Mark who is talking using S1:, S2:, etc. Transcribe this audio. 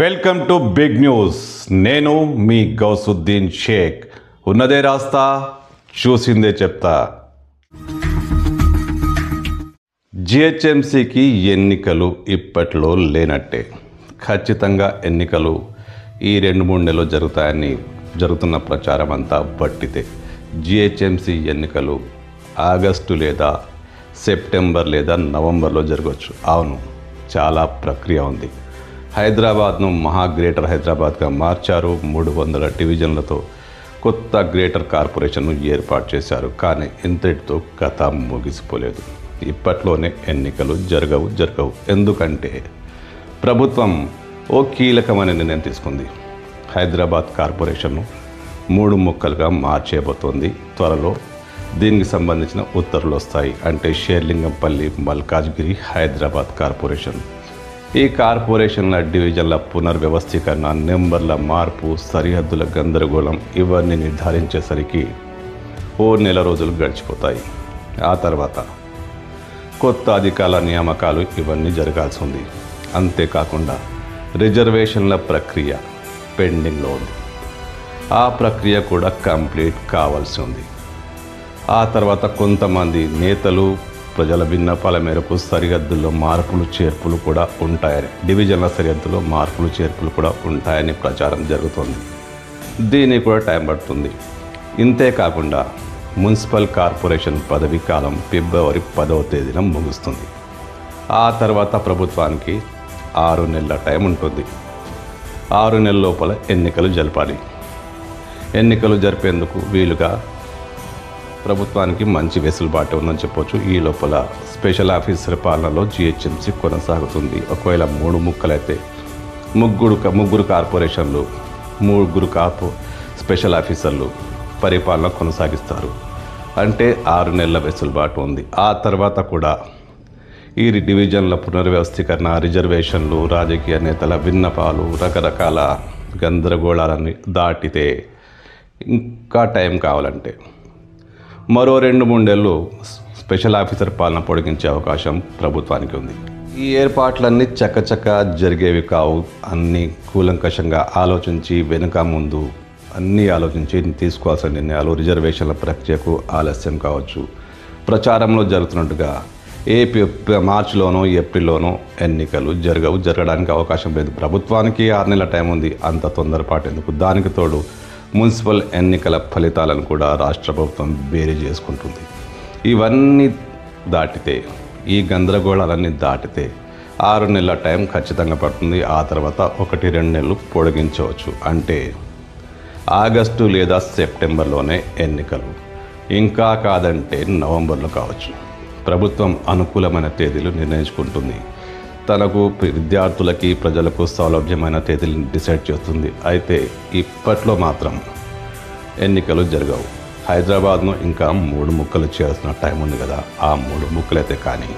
S1: Welcome to big news. నేను మీ గౌసుద్దీన్ షేక్. ఉన్నదే రాస్తా, చూసిందే చెప్తా. జిహెచ్ఎంసీకి ఎన్నికలు ఇప్పట్లో లేనట్టే. ఖచ్చితంగా ఎన్నికలు ఈ 2-3 నెలలు జరుగుతాయని జరుగుతున్న ప్రచారం అంతా బట్టితే. జిహెచ్ఎంసీ ఎన్నికలు ఆగస్టు లేదా సెప్టెంబర్ లేదా నవంబర్లో జరగవచ్చు. అవును, చాలా ప్రక్రియ ఉంది. హైదరాబాద్ను గ్రేటర్ హైదరాబాద్గా మార్చారు. 300 డివిజన్లతో కొత్త గ్రేటర్ కార్పొరేషన్ను ఏర్పాటు చేశారు. కానీ ఇంతటితో కథ ముగిసిపోలేదు. ఇప్పట్లోనే ఎన్నికలు జరగవు. ఎందుకంటే ప్రభుత్వం ఓ కీలకమైన నిర్ణయం తీసుకుంది. హైదరాబాద్ కార్పొరేషన్ను 3 ముక్కలుగా మార్చేయబోతోంది. త్వరలో దీనికి సంబంధించిన ఉత్తర్వులు వస్తాయి. అంటే షేర్లింగంపల్లి, మల్కాజ్గిరి, హైదరాబాద్ కార్పొరేషన్. ఈ కార్పొరేషన్ల డివిజన్ల పునర్వ్యవస్థీకరణ, నెంబర్ల మార్పు, సరిహద్దుల గందరగోళం ఇవన్నీ నిర్ధారించేసరికి ఓ నెల రోజులు గడిచిపోతాయి. ఆ తర్వాత కొత్త అధికారుల నియామకాలు ఇవన్నీ జరగాల్సి ఉంది. అంతేకాకుండా రిజర్వేషన్ల ప్రక్రియ పెండింగ్లో ఉంది. ఆ ప్రక్రియ కూడా కంప్లీట్ కావాల్సి ఉంది. ఆ తర్వాత కొంతమంది నేతలు ప్రజల విన్నపాల మేరకు సరిహద్దుల్లో మార్పులు చేర్పులు కూడా ఉంటాయని, డివిజన్ల సరిహద్దులో మార్పులు చేర్పులు కూడా ఉంటాయని ప్రచారం జరుగుతుంది. దీనికి కూడా టైం పడుతుంది. ఇంతేకాకుండా మున్సిపల్ కార్పొరేషన్ పదవీ కాలం ఫిబ్రవరి 10వ తేదీన ముగుస్తుంది. ఆ తర్వాత ప్రభుత్వానికి 6 నెలల టైం ఉంటుంది. 6 నెలల లోపల ఎన్నికలు జరపాలి. ఎన్నికలు జరిపేందుకు వీలుగా ప్రభుత్వానికి మంచి వెసులుబాటు ఉందని చెప్పొచ్చు. ఈ లోపల స్పెషల్ ఆఫీసర్ పాలనలో జిహెచ్ఎంసీ కొనసాగుతుంది. ఒకవేళ 3 ముక్కలైతే ముగ్గురు కార్పొరేషన్లు, 3 స్పెషల్ ఆఫీసర్లు పరిపాలన కొనసాగిస్తారు. అంటే 6 నెలల వెసులుబాటు ఉంది. ఆ తర్వాత కూడా ఈ డివిజన్ల పునర్వ్యవస్థీకరణ, రిజర్వేషన్లు, రాజకీయ నేతల విన్నపాలు, రకరకాల గందరగోళాలని దాటితే ఇంకా టైం కావాలంటే మరో 2-3 నెలలు స్పెషల్ ఆఫీసర్ పాలన పొడిగించే అవకాశం ప్రభుత్వానికి ఉంది. ఈ ఏర్పాట్లన్నీ చకచక జరిగేవి కావు. అన్నీ కూలంకషంగా ఆలోచించి వెనుక ముందు అన్నీ ఆలోచించి తీసుకోవాల్సిన నిర్ణయాలు. రిజర్వేషన్ల ప్రక్రియకు ఆలస్యం కావచ్చు. ప్రచారంలో జరుగుతున్నట్టుగా మార్చిలోనో ఏప్రిల్లోనో ఎన్నికలు జరగడానికి అవకాశం లేదు. ప్రభుత్వానికి 6 నెలల టైం ఉంది. అంత తొందరపాటు ఎందుకు? దానికి తోడు మున్సిపల్ ఎన్నికల ఫలితాలను కూడా రాష్ట్ర ప్రభుత్వం బేరీ చేసుకుంటుంది. ఇవన్నీ దాటితే, ఈ గందరగోళాలన్నీ దాటితే 6 నెలల టైం ఖచ్చితంగా పడుతుంది. ఆ తర్వాత 1-2 నెలలు పొడిగించవచ్చు. అంటే ఆగస్టు లేదా సెప్టెంబర్లోనే ఎన్నికలు, ఇంకా కాదంటే నవంబర్లో కావచ్చు. ప్రభుత్వం అనుకూలమైన తేదీలు నిర్ణయించుకుంటుంది. తనకు విద్యార్థులకి, ప్రజలకు సౌలభ్యమైన తేదీలను డిసైడ్ చేస్తుంది. అయితే ఇప్పట్లో మాత్రం ఎన్నికలు జరగవు. హైదరాబాద్ను ఇంకా 3 ముక్కలు చేయాల్సిన టైం ఉంది కదా, ఆ 3 ముక్కలైతే కానీ